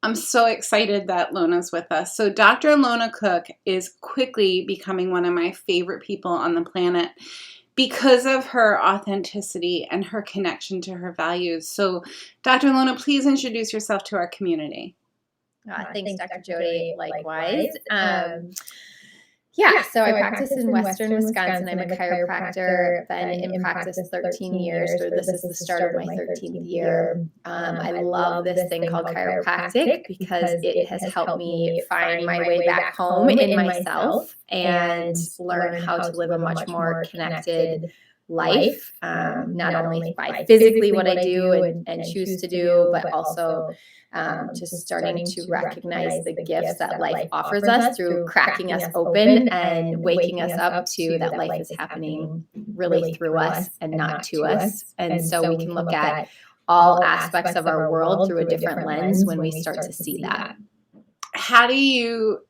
I'm so excited that Lona's with us. So Dr. Lona Cook is quickly becoming one of my favorite people on the planet because of her authenticity and her connection to her values. So Dr. Lona, please introduce yourself to our community. Thanks, Dr. Jody. Likewise. So I practice in Western Wisconsin. I'm a chiropractor. Been in practice 13 years. So this is the start of my 13th year. I love this thing called chiropractic because it has helped me find my way back home in myself and learn how to live a much more connected life, not only by physically what I do and choose to do, but also just starting to recognize the gifts that life offers us through cracking us open and waking us up to that life is happening really through us and not to us. And so we can look at all aspects of our world through a different lens when we start to see that. How do you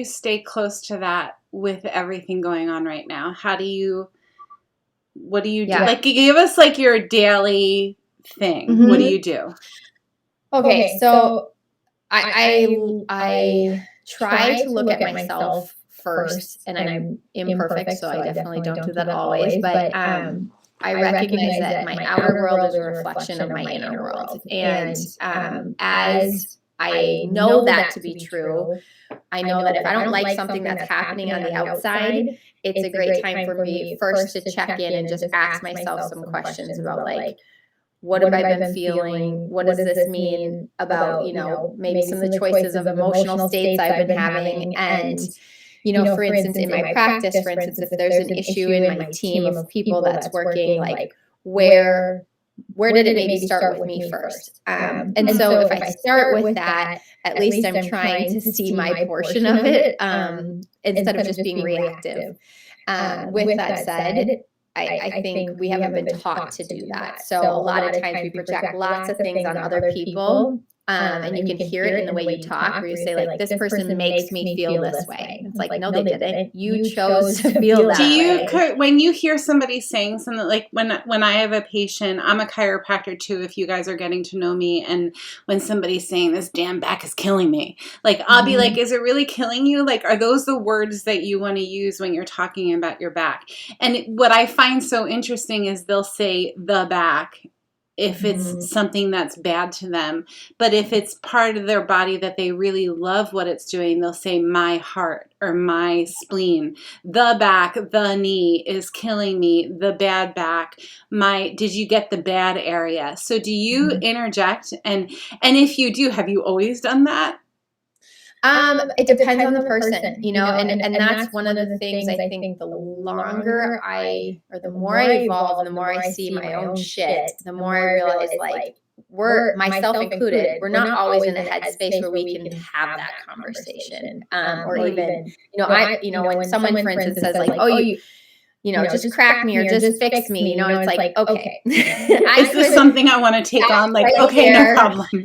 stay close to that with everything going on right now? What do you do? Like, give us like your daily thing. Mm-hmm. What do you do? Okay, so I try to look at myself first, and I'm imperfect, so I definitely don't do that always, but I recognize that my outer world is a reflection of my inner world, and as I know that to be true, I know that if I don't like something that's happening on the outside, it's a great time for me first to check in and just ask myself some questions about, like, what have I been feeling? What does this mean about, maybe some of the choices of emotional states I've been having? And, for instance, in my practice, if there's an issue in my team of people that's working, like, where did it maybe start with me first? And so if I start with that, at least I'm trying to see my portion of it instead of just being reactive. With that said, I think we haven't been taught to do that. So a lot of times we project lots of things on other people. And you can hear it in the way you talk, where you say, like, this person makes me feel this way. It's like, no, they didn't. You chose to feel that way. When you hear somebody saying something, like when I have a patient, I'm a chiropractor too, if you guys are getting to know me, and when somebody's saying, this damn back is killing me, like, I'll be like, is it really killing you? Like, are those the words that you want to use when you're talking about your back? And what I find so interesting is they'll say the back if it's something that's bad to them. But if it's part of their body that they really love what it's doing, they'll say my heart or my spleen. The back, the knee is killing me, the bad back. Did you get the bad area? So do you interject? And if you do, have you always done that? It depends on the person, and that's one of the things I think the longer the more I evolve and the more I see my own shit, the more I realize, like, we're, myself included, we're not always in a headspace where we can have that conversation. Or even, when someone, for instance, says, like, oh, you just crack me or just fix me, it's like, okay. Is this something I want to take on? Like, okay, no problem.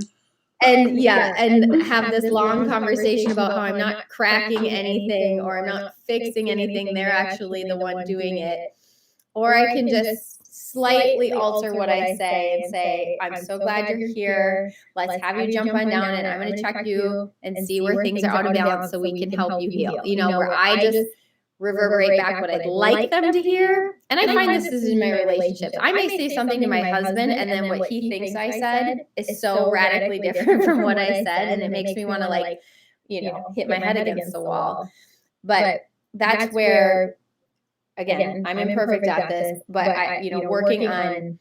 And and have this long conversation about how I'm not cracking anything or I'm not fixing anything. They're actually the one doing it. Or I can just slightly alter what I say and say, I'm so glad you're here. Let's have you jump on down and I'm going to check you and see where things are out of balance so we can help you heal. Where I just reverberate back what I'd like them to hear. And I find this is in my relationships. I may say something to my husband, and then what he thinks I said is so radically different from what I said, and it makes me want to, hit my head against the wall. But that's where, again, I'm imperfect at this, but working on,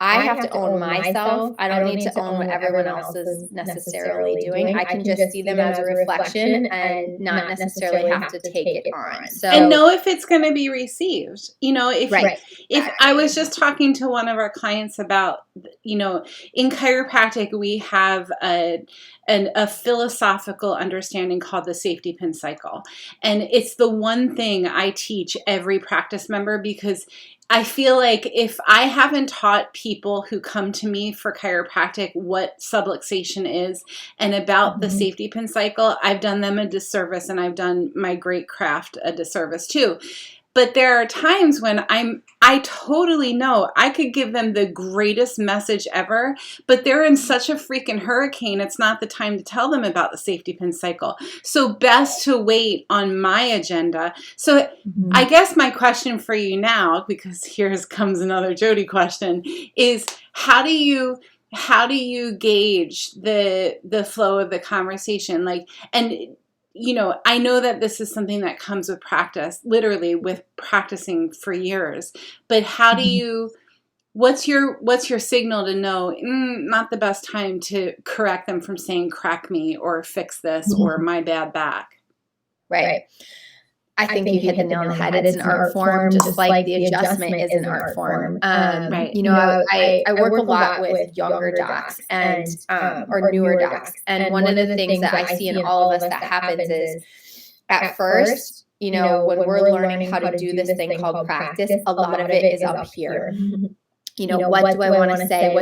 I have to own myself. I don't need to own what everyone else is necessarily doing. I can just see them as a reflection and not necessarily have to take it on. So, and know if it's going to be received. If I was just talking to one of our clients about, in chiropractic, we have a philosophical understanding called the safety pin cycle. And it's the one thing I teach every practice member, because I feel like if I haven't taught people who come to me for chiropractic what subluxation is and about the safety pin cycle, I've done them a disservice, and I've done my great craft a disservice too. But there are times when I totally know I could give them the greatest message ever, but they're in such a freaking hurricane, it's not the time to tell them about the safety pin cycle. So best to wait on my agenda. So I guess my question for you now, because here comes another Jody question, is how do you gauge the flow of the conversation? Like, and I know that this is something that comes with practice, literally with practicing for years, but how do you, what's your signal to know, not the best time to correct them from saying crack me or fix this or my bad back? Right. I think you hit the nail on the head. It's an art form, just like the adjustment is an art form. Right. I work a lot with younger docs and or newer docs. And one of the things that I see in all of us that happens is at first, when we're learning how to do this thing called practice, a lot of it is up here. What do I want to say?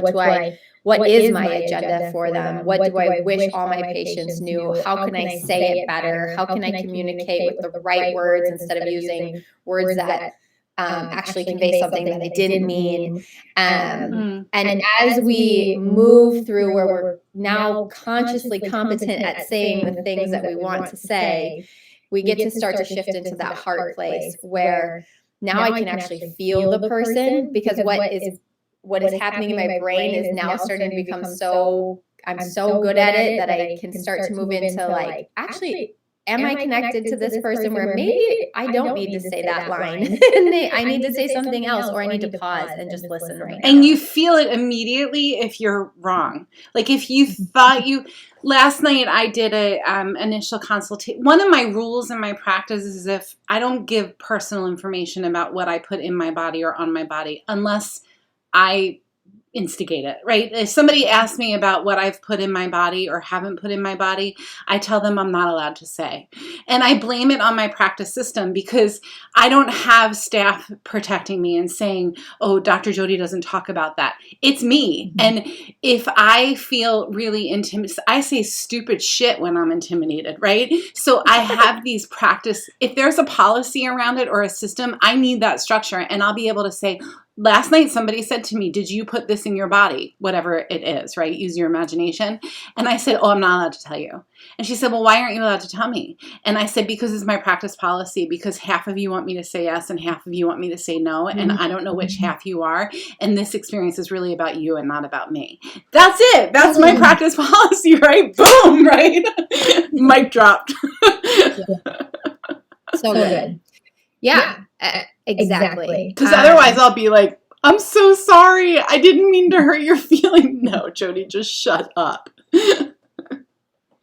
What is my agenda for them? What do I wish all my patients knew? How can I say it better? How can I communicate with the right words instead of using words that actually convey something that I didn't mean? And as we move through where we're now consciously competent at saying the things that we want to say, we get to start to shift into that heart place where now I can actually feel the person, because what is happening in my brain is now starting to become I'm so good at it that I can start to move into like, actually, am I connected to this person where maybe I don't need to say that line. I need to say something else, or I need to pause and just listen right now. And you feel it immediately if you're wrong. Like if you thought last night I did a initial consultation. One of my rules in my practice is if I don't give personal information about what I put in my body or on my body unless I instigate it, right? If somebody asks me about what I've put in my body or haven't put in my body, I tell them I'm not allowed to say. And I blame it on my practice system because I don't have staff protecting me and saying, oh, Dr. Jody doesn't talk about that. It's me. And if I feel really intimidated, I say stupid shit when I'm intimidated, right? So I have these practice, if there's a policy around it or a system, I need that structure. And I'll be able to say, last night somebody said to me, did you put this in your body? Whatever it is, right? Use your imagination. And I said, oh, I'm not allowed to tell you. And she said, well, why aren't you allowed to tell me? And I said, because it's my practice policy, because half of you want me to say yes and half of you want me to say no. And I don't know which half you are. And this experience is really about you and not about me. That's it. That's my practice policy, right? Boom, right? Mic dropped. So good. Yeah. Exactly. Because otherwise I'll be like, I'm so sorry. I didn't mean to hurt your feeling. No, Jody, just shut up.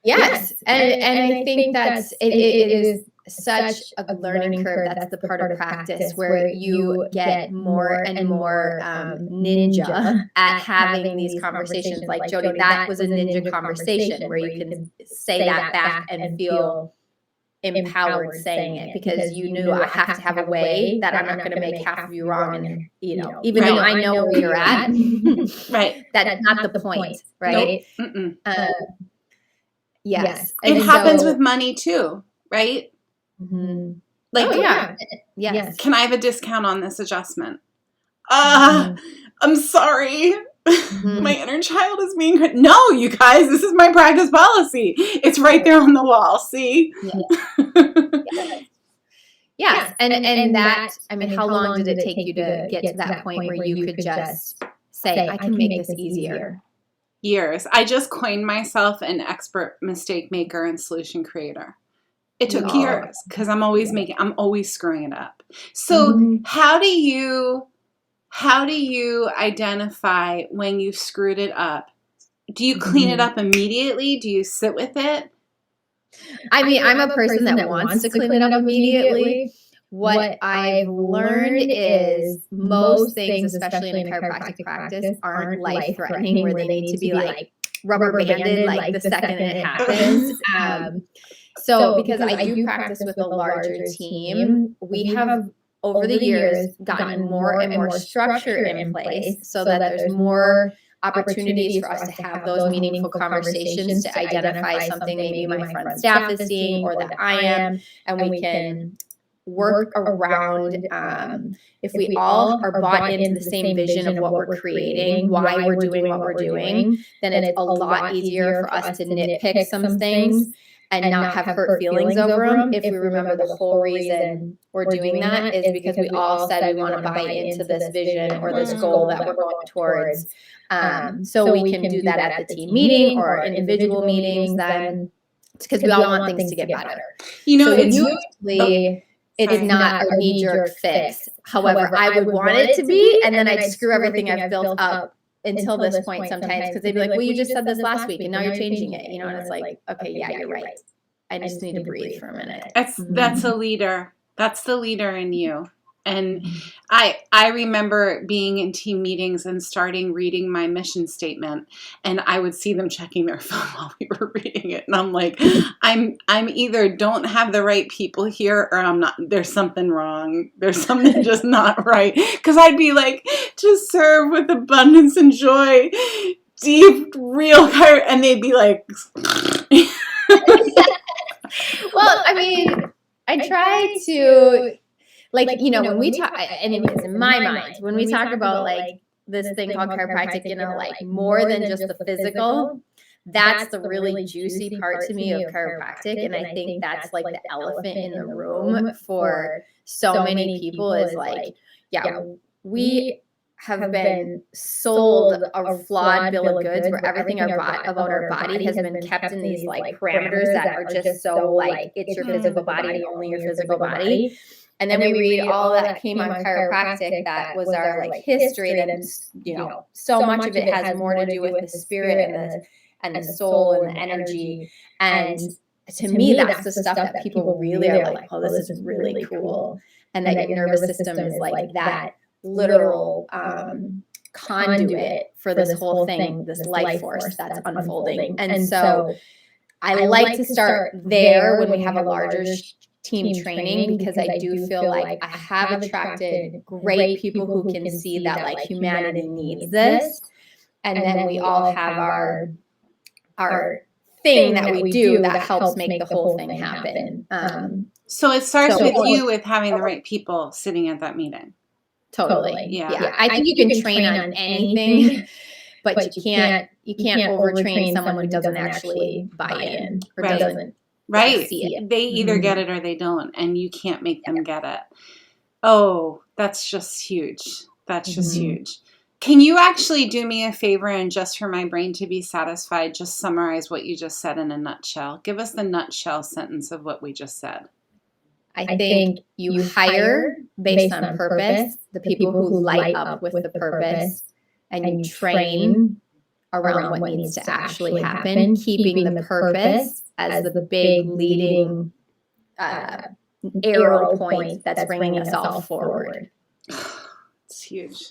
Yes. And I think it is such a learning curve. That's the part of practice where you get more and more ninja at having these conversations. Like, Jody, that was a ninja conversation where you can say that back and feel empowered saying it, because you knew I have to have a way that I'm not going to make half of you wrong. And, even though I know where you're at, right. That's not the point, right? Nope. Yes. It happens with money too, right? Like, yes. Can I have a discount on this adjustment? I'm sorry. My inner child is being hurt. No, you guys, this is my practice policy. It's right there on the wall. See? Yes. And that, I mean, how long did it take you to get to that point where you could just say, I can make this easier? Years. I just coined myself an expert mistake maker and solution creator. It took years because I'm always screwing it up. So how do you identify when you've screwed it up? Do you clean it up immediately? Do you sit with it? I mean, I'm a person that wants to clean it up immediately. What I've learned is most things, especially in a chiropractic practice, aren't life-threatening where they need to be like rubber banded like the second it happens. So because I do practice with a larger team, we have over the years gotten more and more structure in place so that there's more opportunities for us to have those meaningful conversations to identify something maybe my front staff is seeing or that I am, and we can work around, if we all are bought into the same vision of what we're creating, why we're doing what we're doing, then it's a lot easier for us to nitpick some things and not have hurt feelings over them if we remember the whole reason we're doing that is because we all said we want to buy into this vision or this goal that we're going towards. So we can do that at the team meeting or individual meetings then, because we all want things to get better. So it's usually it's not a knee-jerk fix. However, I would want it to be, and then I'd screw everything I've built up until this point sometimes, because they'd be like, well, you just said this last week and now you're changing it, and it's like, okay, yeah, you're right. I just need to breathe for a minute. That's a leader. That's the leader in you. And I remember being in team meetings and starting reading my mission statement, and I would see them checking their phone while we were reading it. And I'm like, I'm either don't have the right people here, or I'm not, there's something wrong. There's something just not right. Cause I'd be like, to serve with abundance and joy, deep, real heart. And they'd be like, well, I mean, I try to, like, when we talk, anyways, in my mind, when we talk about like this thing called chiropractic, like more than just the physical, that's the really juicy part to me of chiropractic. And I think that's like the elephant in the room for so many people is like, yeah, we have been sold a flawed bill of goods where everything about our body has been kept in these like parameters that are just so like, it's your physical body, only your physical body. And then we read all that came on chiropractic that was our like history, that so much of it has more to do with the spirit and the soul and the energy. And to me, that's the stuff that people really are like, oh, this is really cool. And that your nervous system is like that literal conduit for this whole thing, this life force that's unfolding. And so I like to start there when we have a larger team training, because I do feel like I have attracted great people who can see that like humanity needs this. And then we all have our thing that we do that helps make the whole thing happen. So it starts with you with having the right people sitting at that meeting. Totally. Yeah. I think you can train on anything, but you can't overtrain someone who doesn't actually buy in or doesn't see it. They either get it or they don't, and you can't make them get it. Oh, that's just huge. That's just huge. Can you actually do me a favor, and just for my brain to be satisfied, just summarize what you just said in a nutshell? Give us the nutshell sentence of what we just said. I think you hire based on purpose, the people who light up with the purpose, and you train around what needs to actually happen, keeping the purpose as the big leading arrow point that's bringing us all forward. It's huge.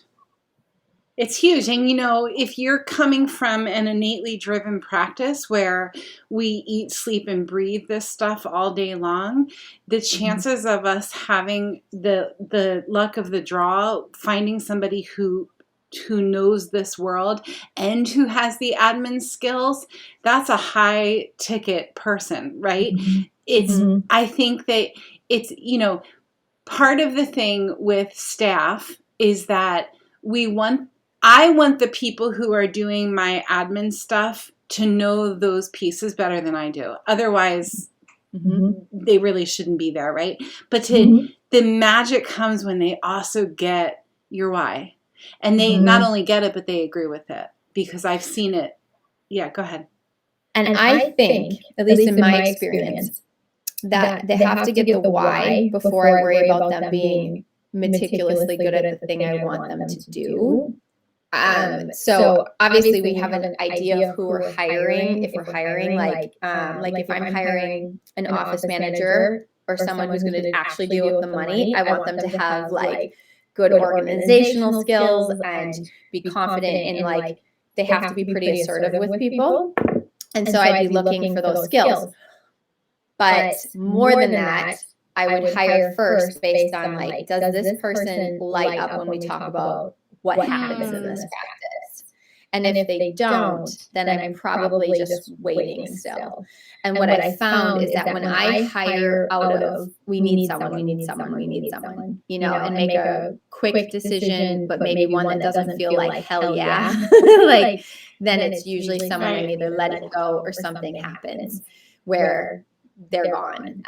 It's huge. And, if you're coming from an innately driven practice where we eat, sleep, and breathe this stuff all day long, the chances of us having the luck of the draw, finding somebody who knows this world and who has the admin skills, that's a high ticket person, right? I think that it's, part of the thing with staff is that I want the people who are doing my admin stuff to know those pieces better than I do. Otherwise, they really shouldn't be there, right? But the magic comes when they also get your why. And they not only get it, but they agree with it, because I've seen it. Yeah, go ahead. And I think, at least in my experience, that they have to get the why before I worry about them being meticulously good at the thing I want them to do. So obviously we have an idea of who we're hiring. If we're hiring, like if I'm hiring an office manager or someone who's going to actually deal with the money, I want them to have like good organizational skills and be confident in like, they have to be pretty assertive with people. And so I'd be looking for those skills. But more than that, I would hire first based on like, does this person light up when we talk about what happens in this practice? And if they don't, then I'm probably just waiting still. And what I found is that when I hire out of, we need someone, you know, and make a quick decision, but maybe one that doesn't feel like hell yeah, like, then it's usually someone I'm either letting go or something happens where they're gone.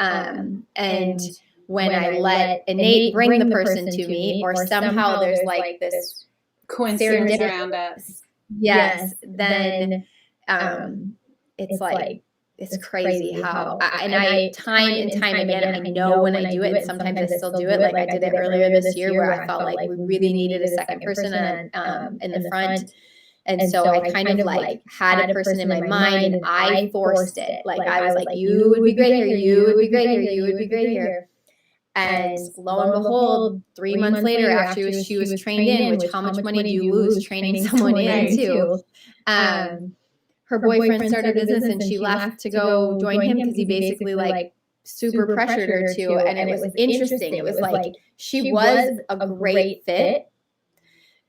And when I let innate bring the person to me, or somehow there's like this coincidence around it. Yes, then it's like, it's crazy how, I time and time again, I know when I do it, and sometimes I still do it. Like I did it earlier this year where I felt like we really needed a second person in the front. And so I kind of like had a person in my mind, and I forced it. Like I was like, you would be great here, you would be great here, you would be great here. And lo and behold, 3 months later, after she was trained in, which how much money do you lose training someone in too? Her boyfriend started a business, and she left to go join him because he basically like super pressured her to. And it was interesting. It was like she was a great fit,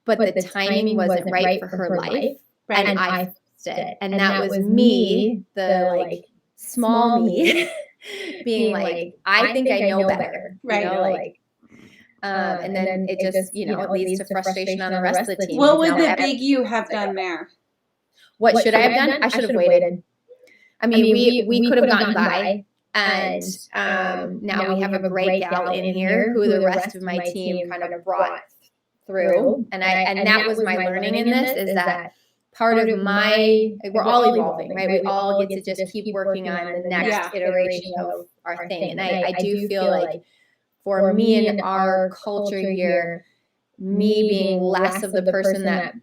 but the timing wasn't right for her life. Right. And I fixed it. And that was me, the like small me, being like, I think I know better. Right. You know, like, and then it just, you know, it leads to frustration on the rest of the team. What would the big you have done there? What should I have done? I should have waited. I mean, we could have gotten by. And now we have a great gal in here who the rest of my team kind of brought through. And that was my learning in this, is that part of my, we're all evolving, right? We all get to just keep working on the next iteration of our thing. And I do feel like for me and our culture here, me being less of the person that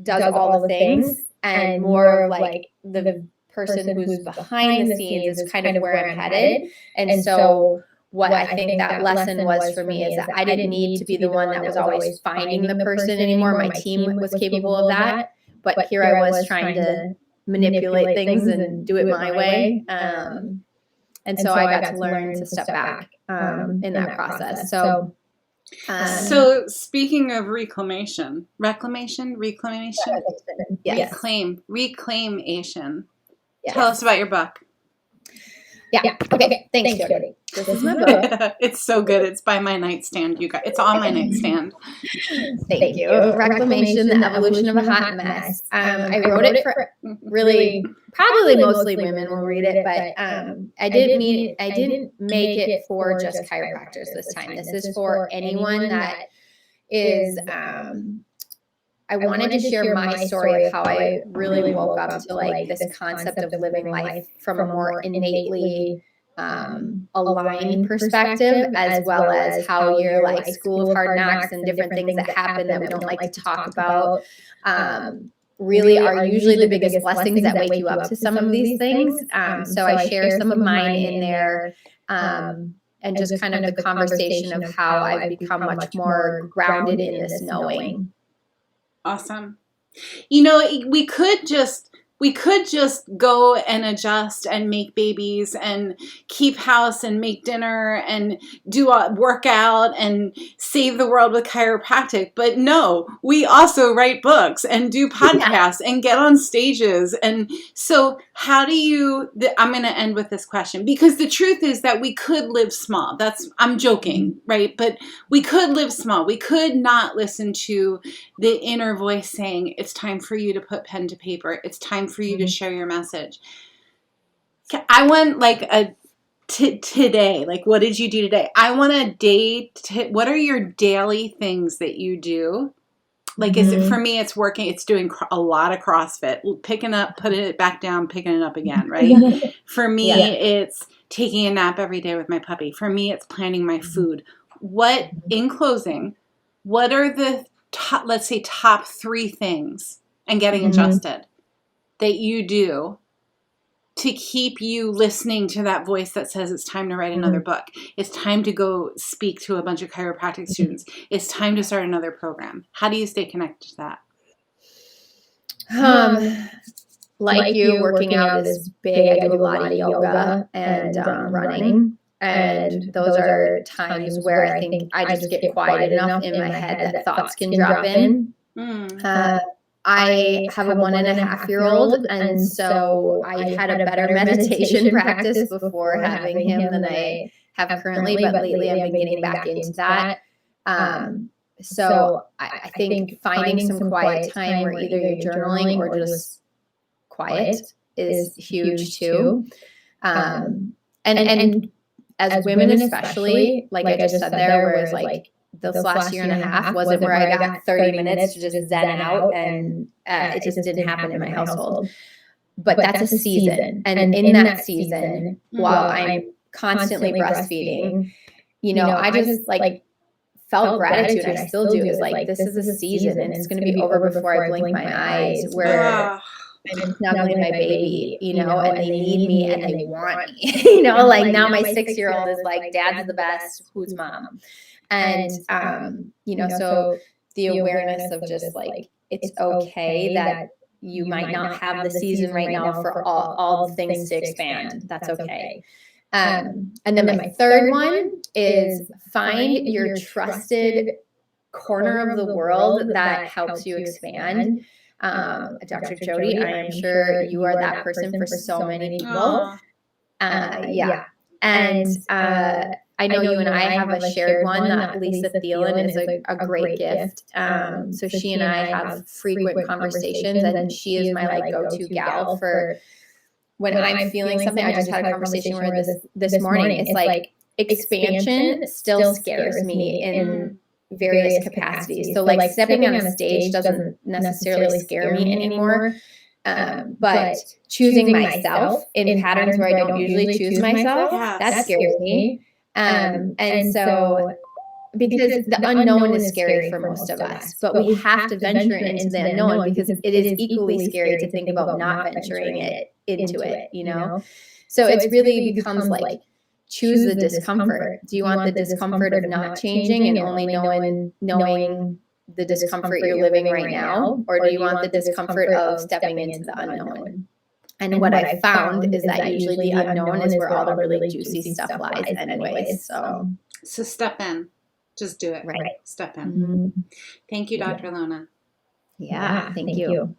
does all the things and more of like the person who's behind the scenes is kind of where I'm headed. And so what I think that lesson was for me is that I didn't need to be the one that was always finding the person anymore. My team was capable of that, but here I was trying to manipulate things and do it my way. And so I got to learn to step back in that process. So speaking of reclamation, reclamation, yes. reclamation. Yes. Tell us about your book. Yeah. Okay. Thanks, Jody. This is my book. It's so good. It's by my nightstand, you guys. It's on my nightstand. Thank you. Reclamation, the evolution of a hot mess. I wrote it for really, probably mostly women will read it, but I didn't make it for just chiropractors this time. This is for anyone that is, I wanted to share my story of how I really woke up to like this concept of living life from a more innately aligned perspective, as well as how your like school of hard knocks and different things that happen that we don't like to talk about really are usually the biggest blessings that wake you up to some of these things. So I share some of mine in there, and just kind of the conversation of how I've become much more grounded in this knowing. Awesome. You know, we could just go and adjust and make babies and keep house and make dinner and do a workout and save the world with chiropractic. But no, we also write books and do podcasts and get on stages. And so how do you, I'm going to end with this question, because the truth is that we could live small. I'm joking, right? But we could live small. We could not listen to the inner voice saying, it's time for you to put pen to paper. It's time for you to share your message. I want like today, like what did you do today? I want a day, what are your daily things that you do? Like, is it, for me, it's working, it's doing a lot of CrossFit, picking up, putting it back down, picking it up again, right? For me, it's taking a nap every day with my puppy. For me, it's planning my food. What, in closing, what are the top, let's say top 3 things, and getting adjusted, that you do to keep you listening to that voice that says it's time to write another book. It's time to go speak to a bunch of chiropractic students. It's time to start another program. How do you stay connected to that? Like you, working out is big. I do a lot of yoga and running. And those are times where I think I just get quiet enough in my head that thoughts can drop in. I have a 1.5-year-old, and so I had a better meditation practice before having him than I have currently, but lately I've been getting back into that. So I think finding some quiet time where either you're journaling or just quiet is huge too. And as women especially, like I just said there, whereas like this last year and a half wasn't where I got 30 minutes to just zen out, and it just didn't happen in my household. But that's a season. And in that season, while I'm constantly breastfeeding, I just like felt gratitude. I still do. Is like, this is a season and it's going to be over before I blink my eyes, where I'm snuggling my baby, and they need me and they want me, like now my 6-year-old is like, dad's the best, who's mom? And, so the awareness of just like, it's okay that you might not have the season right now for all things to expand. That's okay. And then my third one is find your trusted corner of the world that helps you expand. Dr. Jody, I'm sure you are that person for so many people. Yeah. And I know you and I have a shared one that Lisa Thielen is a great gift. So she and I have frequent conversations, and she is my like go-to gal for when I'm feeling something. I just had a conversation where this morning, it's like expansion still scares me in various capacities. So like stepping on a stage doesn't necessarily scare me anymore. But choosing myself in patterns where I don't usually choose myself, that scares me. And so, because the unknown is scary for most of us, but we have to venture into the unknown, because it is equally scary to think about not venturing into it, So it really becomes like, choose the discomfort. Do you want the discomfort of not changing and only knowing the discomfort you're living right now? Or do you want the discomfort of stepping into the unknown? And what I found is that usually the unknown is where all the really juicy stuff lies anyways. So step in. Just do it. Right. Step in. Thank you, Dr. Lona. Yeah, thank you.